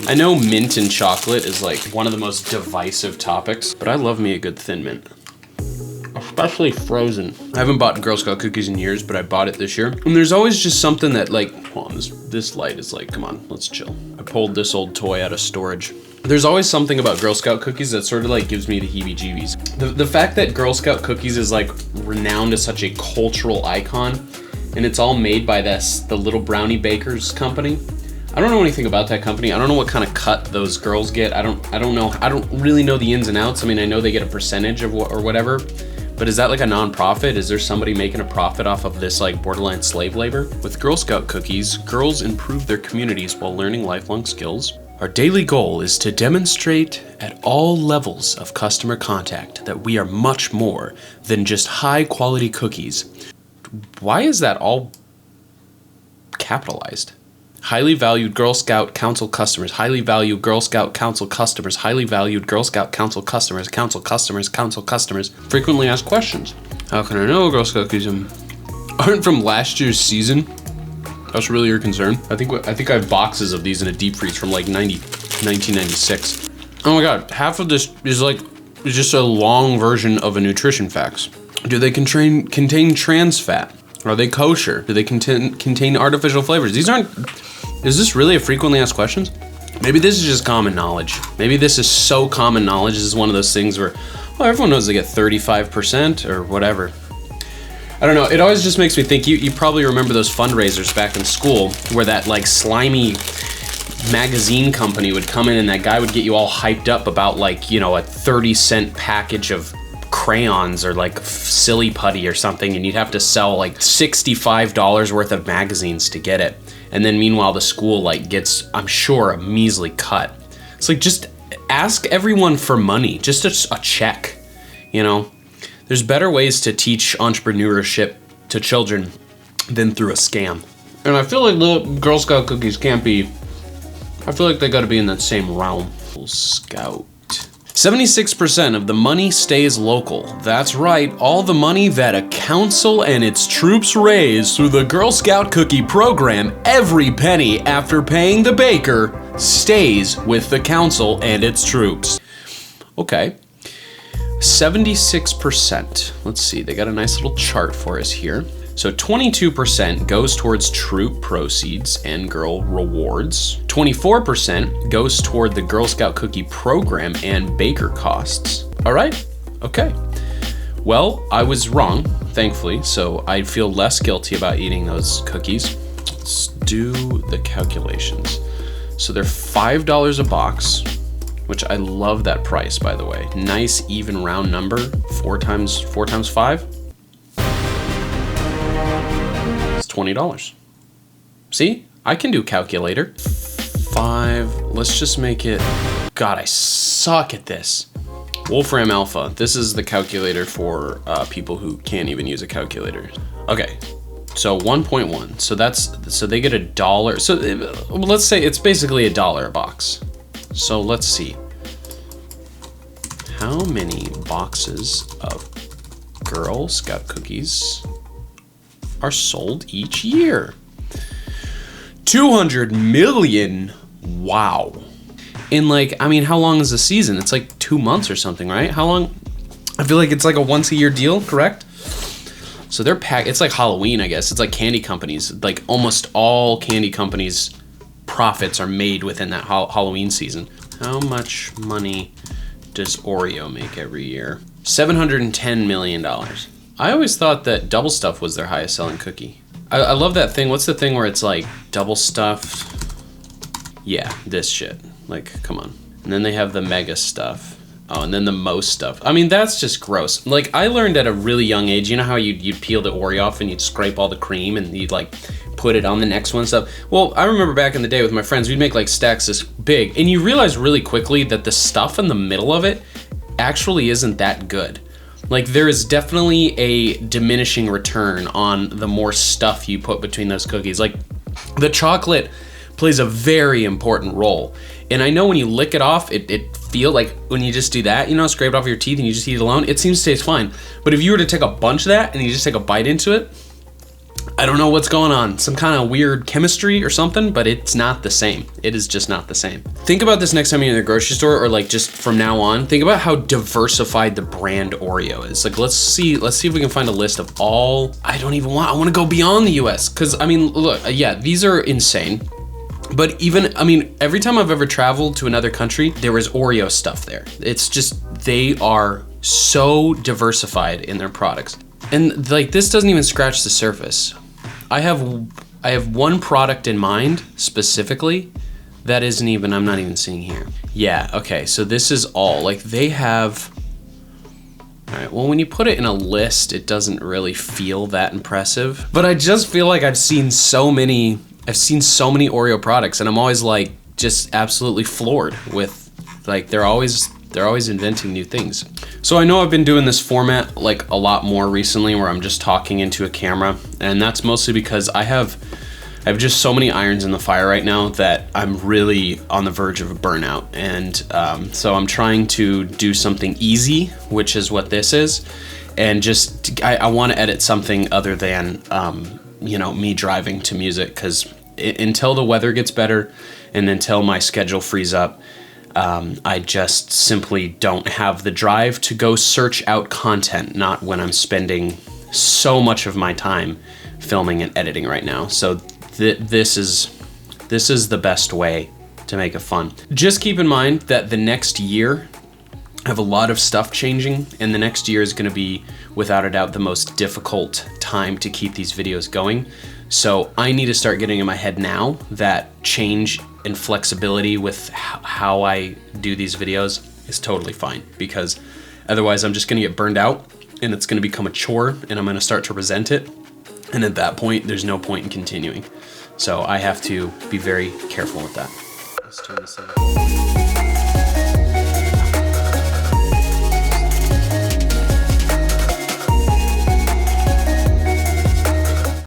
I know mint and chocolate is like one of the most divisive topics, but I love me a good Thin Mint. Especially frozen. I haven't bought Girl Scout cookies in years, but I bought it this year. And there's always just something that like, hold on, this light is like, come on, let's chill. I pulled this old toy out of storage. There's always something about Girl Scout cookies that sort of like gives me the heebie-jeebies. The fact that Girl Scout cookies is like renowned as such a cultural icon, and it's all made by the Little Brownie Bakers company. I don't know anything about that company. I don't know what kind of cut those girls get. I don't know. I don't really know the ins and outs. I mean, I know they get a percentage of or whatever, but is that like a non-profit? Is there somebody making a profit off of this like borderline slave labor? With Girl Scout cookies, girls improve their communities while learning lifelong skills. Our daily goal is to demonstrate at all levels of customer contact that we are much more than just high quality cookies. Why is that all capitalized? Highly valued Girl Scout Council customers, highly valued Girl Scout Council customers, highly valued Girl Scout Council customers, council customers, frequently asked questions. How can I know Girl Scout cookies aren't from last year's season? That's really your concern? I think I have boxes of these in a deep freeze from like 1996. Oh my God, half of this is just a long version of a nutrition facts. Do they contain trans fat? Are they kosher? Do they contain artificial flavors? Is this really a frequently asked questions? Maybe this is just common knowledge. Maybe this is so common knowledge. This is one of those things where, well, everyone knows they get 35% or whatever. I don't know. It always just makes me think, you probably remember those fundraisers back in school where that like slimy magazine company would come in and that guy would get you all hyped up about like, you know, a 30-cent package of crayons or like silly putty or something, and you'd have to sell like $65 worth of magazines to get it. And then meanwhile the school like gets, I'm sure, a measly cut. It's like, just ask everyone for money, just a check, you know? There's better ways to teach entrepreneurship to children than through a scam. And I feel like the Girl Scout cookies can't be, I feel like they gotta be in that same realm. Girl Scout. 76% of the money stays local. That's right, all the money that a council and its troops raise through the Girl Scout cookie program, every penny after paying the baker stays with the council and its troops. Okay, 76%. Let's see, they got a nice little chart for us here. So 22% goes towards troop proceeds and girl rewards. 24% goes toward the Girl Scout cookie program and baker costs. All right, okay. Well, I was wrong, thankfully, so I feel less guilty about eating those cookies. Let's do the calculations. So they're $5 a box, which I love that price, by the way. Nice even round number, four times 5. $20. See, I can do calculator. 5, let's just make it, God, I suck at this. Wolfram Alpha, this is the calculator for people who can't even use a calculator. Okay, so 1.1, so they get $1. So let's say it's basically $1 a box. So let's see. How many boxes of Girl Scout cookies are sold each year? 200 million. Wow. In like, I mean, how long is the season? It's like 2 months or something, right? How long? I feel like it's like a once a year deal, correct? So they're packed. It's like Halloween, I guess. It's like candy companies. Like almost all candy companies' profits are made within that Halloween season. How much money does Oreo make every year? $710 million. I always thought that Double Stuff was their highest selling cookie. I love that thing. What's the thing where it's like double stuffed? Yeah, this shit. Like, come on. And then they have the Mega Stuff. Oh, and then the Most Stuff. I mean, that's just gross. Like, I learned at a really young age, you know how you'd peel the Oreo off and you'd scrape all the cream and you'd like put it on the next one and stuff? Well, I remember back in the day with my friends, we'd make like stacks this big, and you realize really quickly that the stuff in the middle of it actually isn't that good. Like, there is definitely a diminishing return on the more stuff you put between those cookies. Like, the chocolate plays a very important role. And I know when you lick it off, it feel like when you just do that, you know, scrape it off your teeth and you just eat it alone, it seems to taste fine. But if you were to take a bunch of that and you just take a bite into it, I don't know what's going on, some kind of weird chemistry or something, but it's not the same. It is just not the same. Think about this next time you're in the grocery store, or like just from now on, think about how diversified the brand Oreo is. Like, let's see if we can find a list of all, I want to go beyond the US. Cause I mean, look, yeah, these are insane. But even, I mean, every time I've ever traveled to another country, there was Oreo stuff there. It's just, they are so diversified in their products. And like, this doesn't even scratch the surface. I have one product in mind specifically that isn't even, I'm not even seeing here. Yeah, okay, so this is all, like they have, all right, well, when you put it in a list, it doesn't really feel that impressive. But I just feel like I've seen so many Oreo products, and I'm always like just absolutely floored with, like, they're always inventing new things. So I know I've been doing this format like a lot more recently, where I'm just talking into a camera, and that's mostly because I have just so many irons in the fire right now that I'm really on the verge of a burnout. And so I'm trying to do something easy, which is what this is, and just I want to edit something other than you know, me driving to music, because until the weather gets better and until my schedule frees up, I just simply don't have the drive to go search out content, not when I'm spending so much of my time filming and editing right now. So this is the best way to make it fun. Just keep in mind that the next year, I have a lot of stuff changing, and the next year is gonna be, without a doubt, the most difficult time to keep these videos going. So I need to start getting in my head now that change and flexibility with how I do these videos is totally fine, because otherwise I'm just gonna get burned out and it's gonna become a chore and I'm gonna start to resent it. And at that point, there's no point in continuing. So I have to be very careful with that. Let's turn this on.